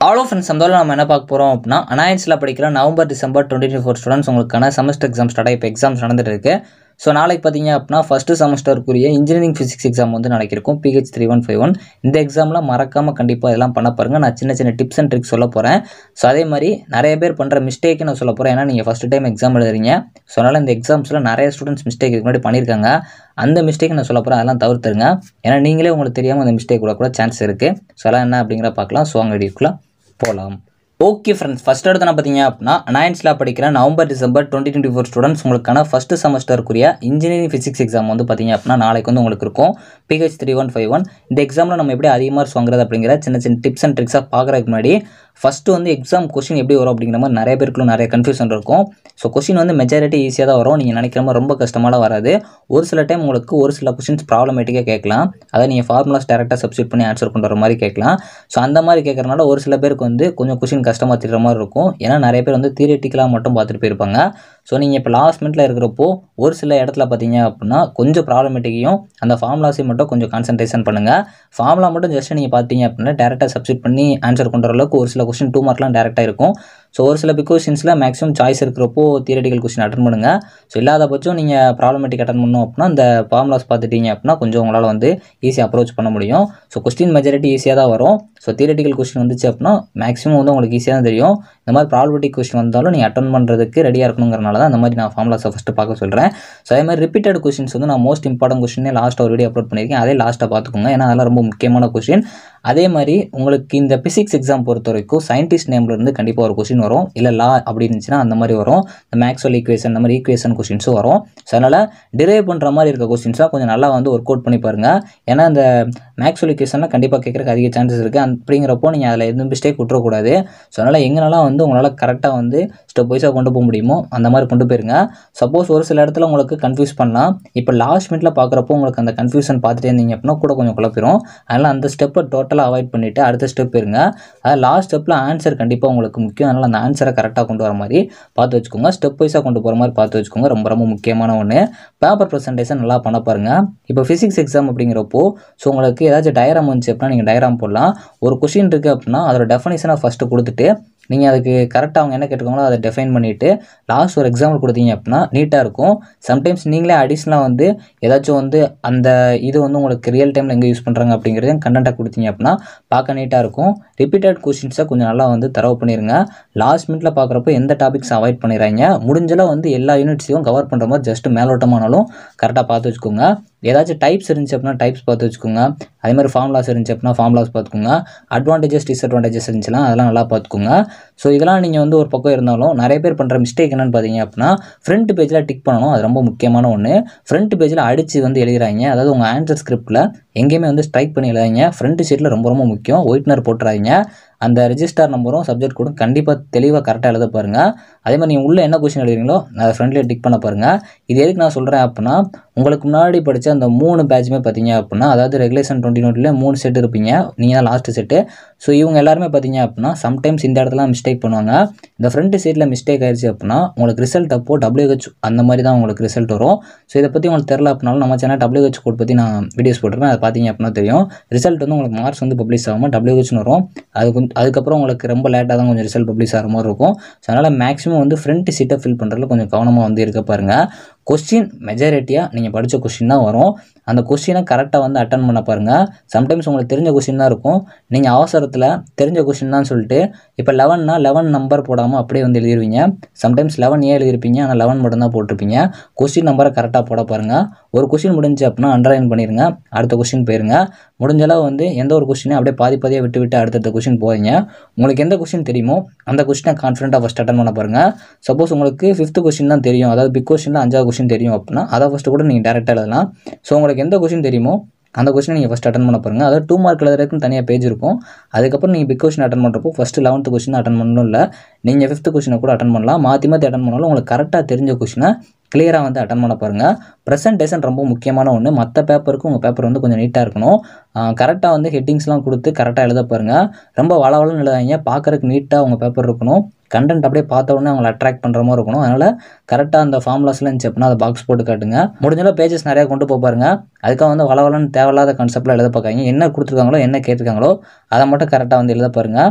All of friends சம்தாவில் நம்ம என்ன பார்க்க போகிறோம் அப்படின்னா அனாயன்ஸில் படிக்கிற நவம்பர் டிசம்பர் 2024 ஸ்டூடெண்ட்ஸ் உங்களுக்கான செமஸ்டர் எக்ஸாம் ஸ்டார்ட் ஆகி இப்போ எக்ஸாம்ஸ் நடந்துட்டு இருக்கு. ஸோ நாளைக்கு பார்த்தீங்க அப்படின்னா ஃபஸ்ட்டு செமஸ்டருக்குரிய இன்ஜினியரிங் ஃபிசிக்ஸ் எக்ஸாம் வந்து நடக்கும் PH 3151. இந்த எக்ஸாமில் மறக்காமல் கண்டிப்பாக இதெல்லாம் பண்ண பாருங்கள். நான் சின்ன சின்ன டிப்ஸ் அண்ட் ட்ரிக்ஸ் சொல்ல போகிறேன். ஸோ அதே மாதிரி நிறைய பேர் பண்ணுற மிஸ்டேக்கு நான் சொல்ல போகிறேன். ஏன்னா நீங்கள் ஃபஸ்ட்டு டைம் எக்ஸாம் எழுதுறீங்க. ஸோ அதனால் இந்த எக்ஸாம்ஸில் நிறைய ஸ்டூடெண்ட்ஸ் மிஸ்டேக் இதுக்கு முன்னாடி பண்ணியிருக்காங்க. அந்த மிஸ்டேக் நான் சொல்ல போகிறேன், அதெல்லாம் தவிர்த்துருங்க. ஏன்னா நீங்களே உங்களுக்கு தெரியாமல் அந்த மிஸ்டேக் கூட சான்ஸ் இருக்குது. ஸோ அதெல்லாம் என்ன அப்படிங்கிற பார்க்கலாம். ஸோ அங்கே வீடியோக்குள்ளே போகலாம். ஓகே ஃப்ரெண்ட்ஸ், ஃபஸ்ட் எடுத்து நான் பார்த்தீங்க அப்படின்னா அனாயன்ஸில் படிக்கிற நவம்பர் டிசம்பர் 2024 ஸ்டூடெண்ட்ஸ் உங்களுக்கான ஃபஸ்ட்டு செமஸ்டருக்குரிய இன்ஜினியரிங் ஃபிசிக்ஸ் எக்ஸாம் வந்து பார்த்தீங்க அப்படின்னா நாளைக்கு வந்து உங்களுக்கு இருக்கும் PH 3151. இந்த எக்ஸாமில் நம்ம எப்படி அதிக மார்க்ஸ் வாங்குறது அப்படிங்கிற சின்ன சின்ன டிப்ஸ் அண்ட் ட்ரிக்ஸாக பார்க்குறதுக்கு முன்னாடி ஃபஸ்ட்டு வந்து எக்ஸாம் கொஸ்டின் எப்படி வரும் அப்படிங்கிற மாதிரி நிறைய பேருக்குள்ள நிறைய கன்ஃபியூஷன் இருக்கும். ஸோ கொஸ்டின் வந்து மெஜாரிட்டி ஈஸியாக தான் வரும். நீங்கள் நினைக்கிற மாதிரி ரொம்ப கஷ்டமாலாம் வராது. ஒரு சில டைம் உங்களுக்கு ஒரு சில கொஸ்டின்ஸ் ப்ராப்ளமேட்டிக்காக கேட்கலாம். அதை நீங்கள் ஃபார்முலாஸ் டேரெக்டாக சப்ஸ்டியூட் பண்ணி ஆன்சர் கொண்டு வர மாதிரி கேட்கலாம். ஸோ அந்த மாதிரி கேட்குறனால ஒரு சில பேருக்கு வந்து கொஞ்சம் கொஸ்டின் கஷ்டமாக தெரிகிற மாதிரி இருக்கும். ஏன்னா நிறைய பேர் வந்து தியரிட்டிக்கலாக மட்டும் பார்த்துட்டு போயிருப்பாங்க. ஸோ நீங்கள் இப்போ லாஸ்ட் மினிட்ல இருக்கிறப்போ ஒரு சில இடத்துல பார்த்தீங்க அப்படின்னா கொஞ்சம் ப்ராப்ளமேட்டிக்கையும் அந்த ஃபார்முலாஸையும் மட்டும் கொஞ்சம் கான்சன்ட்ரேஷன் பண்ணுங்கள். ஃபார்முலா மட்டும் ஜஸ்ட் நீங்கள் பார்த்தீங்க அப்படின்னா டேரெக்டாக சப்ஸ்டியூட் பண்ணி ஆன்சர் கொண்டு வர அளவுக்கு ஒரு சில கொஸ்டின் 2 மார்க்லாம் டேரெக்டாக இருக்கும். ஸோ ஒரு சில பிக் கொஸ்டின்ஸில் மேக்ஸிமம் சாய்ஸ் இருக்கிறப்போ தியரிட்டிக்கல் கொஸ்டின் அட்டன் பண்ணுங்கள். ஸோ இல்லாத பட்சம் நீங்கள் ப்ராப்ளமேட்டிக் அட்டன் பண்ணணும் அப்படின்னா இந்த ஃபார்முலாஸ் பார்த்துட்டீங்க அப்படின்னா கொஞ்சம் உங்களால் வந்து ஈஸியாக அப்ரோச் பண்ண முடியும். ஸோ கொஸ்டின் மெஜாரிட்டி ஈஸியாக தான் வரும். ஸோ தியரிட்டிக்கல் கொஸ்டின் வந்துச்சு அப்படின்னா மேக்ஸிமம் வந்து உங்களுக்கு ஈஸியாக தான் தெரியும். இந்த மாதிரி ப்ராப்ளமேட்டிக் கொஸ்டின் வந்தாலும் நீங்கள் அட்டன் பண்ணுறதுக்கு ரெடியாக இருக்கணுங்கிறனால தான் இந்த மாதிரி நான் ஃபார்முலாஸை ஃபஸ்ட்டு பார்க்க சொல்கிறேன். ஸோ அதே மாதிரி ரிப்பீட்டட் கொஸ்டின்ஸ் வந்து நான் மோஸ்ட் இம்பார்ட்டன்ட் கொஸ்டினே லாஸ்ட்டாக ஒரு வீடியோ அப்லோட் பண்ணியிருக்கேன். அதே லாஸ்ட்டாக பார்த்துக்கோங்க. ஏன்னா அதெல்லாம் ரொம்ப முக்கியமான கொஸ்டின். அதே மாதிரி உங்களுக்கு இந்த பிசிக்ஸ் எக்ஸாம் பொறுத்த வரைக்கும் சயின்டிஸ்ட் நேம்லேருந்து கண்டிப்பாக ஒரு கொஸ்டின் வரும். இல்லை லா அப்படி இருந்துச்சுன்னா அந்த மாதிரி வரும். இந்த மேக்ஸ்வெல் ஈக்குவேஷன் இந்த மாதிரி ஈக்குவேஷன் கொஸ்டின்ஸும் வரும். ஸோ அதனால் டிரைவ் பண்ணுற மாதிரி இருக்க கொஸ்டின்ஸாக கொஞ்சம் நல்லா வந்து ஒர்க் அவுட் பண்ணி பாருங்கள். ஏன்னா இந்த மேக்ஸ்வெல் ஈக்குவேஷன்லாம் கண்டிப்பாக கேட்குறதுக்கு அதிக சான்சஸ் இருக்குது. அப்படிங்கிறப்போ நீங்கள் அதில் எதுவும் மிஸ்டேக் விட்டுறக்கூடாது. ஸோ அதனால் எங்கனாலாம் வந்து உங்களால் கரெக்டாக வந்து ஸ்டெப் வைஸாக கொண்டு போக முடியுமோ அந்த மாதிரி கொண்டு போயிருங்க. சப்போஸ் ஒரு சில இடத்துல உங்களுக்கு கன்ஃபியூஸ் பண்ணலாம். இப்போ லாஸ்ட் மினிட்ல பார்க்குறப்போ உங்களுக்கு அந்த கன்ஃபியூஷன் பார்த்துட்டே இருந்தீங்க அப்படின்னா கூட கொஞ்சம் குழப்பிடும். அதனால் அந்த ஸ்டெப்பை டோட்டலாக அவாய்ட் பண்ணிவிட்டு அடுத்த ஸ்டெப் இருங்க. அதாவது லாஸ்ட் ஸ்டெப்பில் ஆன்சர் கண்டிப்பாக உங்களுக்கு முக்கியம். அதனால் அந்த ஆன்சரை கரெக்டாக கொண்டு வர மாதிரி பார்த்து வச்சுக்கோங்க. ஸ்டெப் வைஸாக கொண்டு போகிற மாதிரி பார்த்து வச்சுக்கோங்க. ரொம்ப ரொம்ப முக்கியமான ஒன்று. பேப்பர் ப்ரெசன்டேஷன் நல்லா பண்ண பாருங்கள். இப்போ ஃபிசிக்ஸ் எக்ஸாம் அப்படிங்கிறப்போ ஸோ உங்களுக்கு ஏதாச்சும் டயராம் வந்துச்சு அப்படின்னா நீங்கள் டயராம் போடலாம். ஒரு கொஷின் இருக்குது அப்படின்னா அதோட டெஃபனிஷனை ஃபஸ்ட்டு கொடுத்துட்டு நீங்கள் அதுக்கு கரெக்டாக அவங்க என்ன கேட்டுருக்காங்களோ அதை டிஃபைன் பண்ணிவிட்டு லாஸ்ட் ஒரு எக்ஸாம்பிள் கொடுத்தீங்க அப்படின்னா நீட்டாக இருக்கும். சம்டைம்ஸ் நீங்களே அடிஷ்னலாக வந்து ஏதாச்சும் வந்து அந்த இது வந்து உங்களுக்கு ரியல் டைமில் எங்கே யூஸ் பண்ணுறாங்க அப்படிங்கிறதையும் கண்டென்ட்டாக கொடுத்தீங்க அப்படின்னா பார்க்க நீட்டாக இருக்கும். ரிப்பீட்டட் கொஸ்டின்ஸை கொஞ்சம் நல்லா வந்து தரவு பண்ணிடுங்க. லாஸ்ட் மினிட்ல பார்க்குறப்போ எந்த டாபிக்ஸ் அவாய்ட் பண்ணிடுறாங்க. முடிஞ்சளவு வந்து எல்லா யூனிட்ஸையும் கவர் பண்ணுற மாதிரி ஜஸ்ட் மேலோட்டமானாலும் கரெக்டாக பார்த்து வச்சுக்கோங்க. ஏதாச்சும் டைப்ஸ் இருந்துச்சு அப்படின்னா டைப்ஸ் பார்த்து வச்சுக்கோங்க. அதே மாதிரி ஃபார்முலாஸ் இருந்துச்சு அப்படின்னா ஃபார்முலாஸ் பார்த்துக்கோங்க. அட்வான்டேஜஸ் டிஸ்அட்வான்டேஜஸ் இருந்துச்சுன்னா அதெல்லாம் நல்லா பார்த்துக்கோங்க. ஸோ இதெல்லாம் நீங்கள் வந்து ஒரு பக்கம் இருந்தாலும் நிறைய பேர் பண்ணுற மிஸ்டேக் என்னென்னு பார்த்தீங்க அப்படின்னா ஃப்ரண்ட் பேஜில் டிக் பண்ணணும். அது ரொம்ப முக்கியமான ஒன்று. ஃப்ரண்ட் பேஜில் அடித்து வந்து எழுதுறாங்க. அதாவது உங்கள் ஆன்சர் ஸ்கிரிப்டில் எங்கேயுமே வந்து ஸ்ட்ரைக் பண்ணி எழுதாங்க. ஃப்ரண்ட் ஷீட்டில் ரொம்ப ரொம்ப முக்கியம். ஒயிட்னர் போட்டுறாங்க. அந்த ரெஜிஸ்டர் நம்பரும் சப்ஜெக்ட் கூட கண்டிப்பாக தெளிவாக கரெக்டாக எழுத பாருங்கள். அதே மாதிரி நீங்கள் உள்ளே என்ன கொஸ்டின் எழுதுறீங்களோ அதை ஃப்ரண்ட்லேயே டிக் பண்ண பாருங்கள். இது எதுக்கு நான் சொல்கிறேன் அப்படின்னா உங்களுக்கு முன்னாடி படித்த அந்த 3 பேட்சுமே பார்த்தீங்க அப்படின்னா அதாவது ரெகுலேஷன் 2020 3 செட் இருப்பீங்க. நீங்கள் தான் லாஸ்ட்டு செட்டு. ஸோ இவங்க எல்லாருமே பார்த்தீங்க அப்படின்னா சம்டைம்ஸ் இந்த இடத்துல மிஸ்டேக் பண்ணுவாங்க. இந்த ஃப்ரண்ட் சைடில் மிஸ்டேக் ஆயிடுச்சு அப்படின்னா உங்களுக்கு ரிசல்ட் அப்போ WH அந்த மாதிரி தான் உங்களுக்கு ரிசல்ட் வரும். ஸோ இதை பற்றி உங்களுக்கு தெரில அப்படின்னாலும் நம்ம சேனல் WH கோட் பற்றி நான் வீடியோஸ் போட்டிருக்கேன். அதை பார்த்தீங்க அப்படின்னா தெரியும். ரிசல்ட் வந்து உங்களுக்கு மார்க்ஸ் வந்து பப்ளிஷ் ஆகாமல் WHன்னு வரும். அதுக்கப்புறம் உங்களுக்கு ரொம்ப லேட்டாக தான் கொஞ்சம் ரிசல்ட் பப்ளிஷ் ஆகிற மாதிரி இருக்கும். ஸோ அதனால் மேக்ஸிமம் வந்து ஃப்ரண்ட் சீட்டை ஃபில் பண்ணுறதுல கொஞ்சம் கவனமாக வந்து இருக்க பாருங்கள். கொஸ்டின் மெஜாரிட்டியாக நீங்கள் படித்த கொஸ்டின் தான் வரும். அந்த கொஸ்டினை கரெக்டாக வந்து அட்டன் பண்ண பாருங்கள். சம்டைம்ஸ் உங்களுக்கு தெரிஞ்ச கொஸ்டின் தான் இருக்கும். நீங்கள் அவசரத்தில் தெரிஞ்ச கொஸ்டின் தான் சொல்லிட்டு இப்போ 11னா 11 நம்பர் போடாமல் அப்படியே வந்து எழுதிருவீங்க. சம்டைம்ஸ் 11 எழுதிருப்பீங்க. ஆனால் 11 மட்டும் தான் போட்டிருப்பீங்க. கொஸ்டின் நம்பரை கரெக்டாக போட பாருங்கள். ஒரு கொஸ்டின் முடிஞ்சு அப்படின்னா அண்டர்லைன் பண்ணிடுங்க. அடுத்த கொஸ்டின் போயிருங்க. முடிஞ்சளவு வந்து எந்த ஒரு கொஸ்டினையும் அப்படியே பாதியாக விட்டு அடுத்த கொஸ்டின் போவீங்க. உங்களுக்கு எந்த கொஸ்டின் தெரியுமோ அந்த கொஸ்டினை கான்ஃபிடென்ட்டாக ஃபஸ்ட் அட்டன் பண்ண பாருங்கள். சப்போஸ் உங்களுக்கு 5th கொஸ்டின் தான் தெரியும், அதாவது பிக் கொஸ்டினில் 5வது கொஸ்டின் தெரியும் அப்படின்னா அதை ஃபஸ்ட்டு கூட நீங்கள் டேரெக்டாக எழுதலாம். ஸோ உங்களுக்கு எந்த கொஸ்டின் தெரியுமோ அந்த கொஸ்டினை நீங்கள் ஃபஸ்ட் அட்டன் பண்ண பாருங்கள். அதாவது 2 மார்க் எழுதுறதுக்குன்னு தனியாக பேஜ் இருக்கும். அதுக்கப்புறம் நீங்கள் பிக் கொஸ்டின் அட்டன் பண்ணுறப்போ ஃபஸ்ட்டு 11th கொஸ்டின் அட்டன் பண்ணணும். இல்லை நீங்கள் 5th கொஸ்டினை கூட அட்டன் பண்ணலாம். மாற்றி அட்டன் பண்ணாலும் உங்களுக்கு கரெக்டாக தெரிஞ்ச கொஸ்டினை கிளியராக வந்து அட்டன் பண்ண பாருங்கள். ப்ரெசன்டேஷன் ரொம்ப முக்கியமான ஒன்று. மற்ற பேப்பருக்கு உங்கள் பேப்பர் வந்து கொஞ்சம் நீட்டாக இருக்கணும். கரெக்டாக வந்து ஹெட்டிங்ஸ்லாம் கொடுத்து கரெக்டாக எழுத பாருங்கள். ரொம்ப வளவளன்னு எழுதாங்க. பார்க்குறதுக்கு நீட்டாக உங்கள் பேப்பர் இருக்கணும். கண்டென்ட் அப்படியே பார்த்த உடனே அவங்களை அட்ராக்ட் பண்ணுற மாதிரி இருக்கணும். அதனால் கரெக்டாக அந்த ஃபார்முலாஸ்லாம் இருந்துச்சு அப்படின்னா அதை பாக்ஸ் போட்டு காட்டுங்க. முடிஞ்சாலும் பேஜஸ் நிறையா கொண்டு போய் பாருங்க. அதுக்காக வந்து வளவளன்னு தேவையில்லாத கான்செப்டில் எழுத பார்க்காங்க. என்ன கொடுத்துருக்காங்களோ என்ன கேட்டிருக்காங்களோ அதை மட்டும் கரெக்டாக வந்து எழுத பாருங்கள்.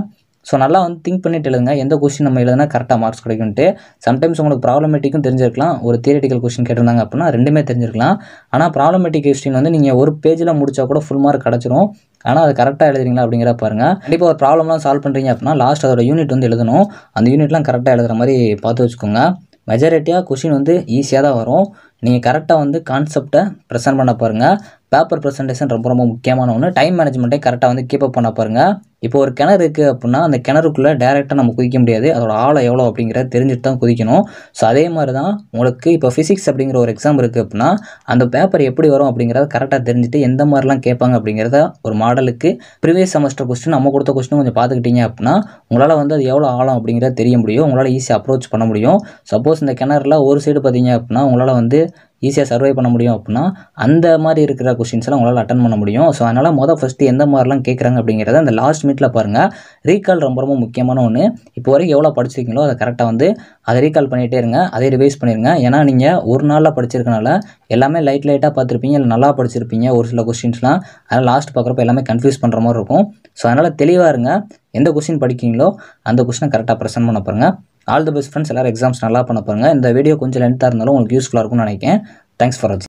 ஸோ நல்லா வந்து திங்க் பண்ணிட்டு எழுதுங்க, எந்த கொஸ்டின் நம்ம எழுதுனா கரெக்டாக மார்க்ஸ் கிடைக்கும்ட்டு. சம்டைம்ஸ் உங்களுக்கு ப்ராப்ளமேட்டிக்கும் தெரிஞ்சிருக்கலாம், ஒரு தியரிட்டிக்கல் கொஸ்டின் கேட்டிருந்தாங்க அப்படின்னா ரெண்டுமே தெரிஞ்சிருக்கலாம். ஆனால் ப்ராப்ளமேட்டிக் கொஸ்டின் வந்து நீங்கள் ஒரு பேஜில் முடிச்சா கூட ஃபுல் மார்க் கிடச்சிரும். ஆனால் அது கரெக்டாக எழுதுறீங்களா அப்படிங்கிற பாருங்கள். கண்டிப்பாக ஒரு ப்ராப்ளம்லாம் சால்வ் பண்ணுறீங்க அப்படின்னா லாஸ்ட் அதோட யூனிட் வந்து எழுதணும். அந்த யூனிட்லாம் கரெக்டாக எழுதுகிற மாதிரி பார்த்து வச்சுக்கோங்க. மெஜாரிட்டியாக கொஸ்டின் வந்து ஈஸியாக தான் வரும். நீங்கள் கரெக்டாக வந்து கான்செப்டை ப்ரெசென்ட் பண்ண பாருங்கள். பேப்பர் ப்ரெசன்டேஷன் ரொம்ப ரொம்ப முக்கியமான ஒன்று. டைம் மேனேஜ்மெண்ட்டை கரெக்டாக வந்து கீப் அப் பண்ண பாருங்கள். இப்போ ஒரு கிணறு இருக்குது அப்படின்னா அந்த கிணறுக்குள்ளே டேரெக்டாக நம்ம குதிக்க முடியாது, அதோட ஆழம் எவ்வளோ அப்படிங்கிறத தெரிஞ்சுட்டு தான் குதிக்கணும். ஸோ அதே மாதிரி தான் உங்களுக்கு இப்போ ஃபிசிக்ஸ் அப்படிங்கிற ஒரு எக்ஸாம் இருக்குது அப்படின்னா அந்த பேப்பர் எப்படி வரும் அப்படிங்கிறத கரெக்டாக தெரிஞ்சுட்டு எந்த மாதிரிலாம் கேட்பாங்க அப்படிங்கிறத ஒரு மாடலுக்கு ப்ரீவியஸ் செமஸ்டர் கொஸ்டின் நம்ம கொடுத்த கொஸ்டின் கொஞ்சம் பார்த்துக்கிட்டீங்க அப்படின்னா உங்களால் வந்து அது எவ்வளோ ஆழம் அப்படிங்கிறத தெரிய முடியும், உங்களால் ஈஸியாக அப்ரோச் பண்ண முடியும். சப்போஸ் இந்த கிணறுல ஒரு சைடு பார்த்தீங்க அப்படின்னா உங்களால் வந்து ஈஸியாக சர்வை பண்ண முடியும் அப்படின்னா அந்த மாதிரி இருக்கிற கொஸ்டின்ஸ்லாம் உங்களால் அட்டன் பண்ண முடியும். ஸோ அதனால் ஃபஸ்ட்டு எந்த மாதிரிலாம் கேட்குறாங்க அப்படிங்கிறத அந்த லாஸ்ட் மினிட்ல பாருங்கள். ரீகால் ரொம்ப ரொம்ப முக்கியமான ஒன்று. இப்போ வரைக்கும் எவ்வளோ படிச்சிருக்கீங்களோ அதை கரெக்டாக வந்து அதை ரீகால் பண்ணிகிட்டே இருங்க, அதை ரிவைஸ் பண்ணிடுங்க. ஏன்னா நீங்கள் ஒரு நாளில் படிச்சிருக்கனால எல்லாமே லைட்டாக பார்த்துருப்பீங்க, இல்லை நல்லா படிச்சிருப்பீங்க ஒரு சில கொஸ்டின்ஸ்லாம். அதனால் லாஸ்ட் பார்க்குறப்ப எல்லாமே கன்ஃபியூஸ் பண்ணுற மாதிரி இருக்கும். ஸோ அதனால் தெளிவாக இருங்க, எந்த கொஸ்டின் படிக்கிறீங்களோ அந்த கொஸ்டினை கரெக்டாக ப்ரெசென்ட் பண்ண பாருங்கள். All the best friends. எல்லாரும் எக்ஸாம்ஸ் நல்லா பண்ண பாருங்கள். இந்த வீடியோ கொஞ்சம் லென்த்தாக இருந்தாலும் உங்களுக்கு யூஸ்ஃபுல்லாக இருக்கும்னு நினைக்கிறேன். தேங்க்ஸ் ஃபார் வாட்சிங்.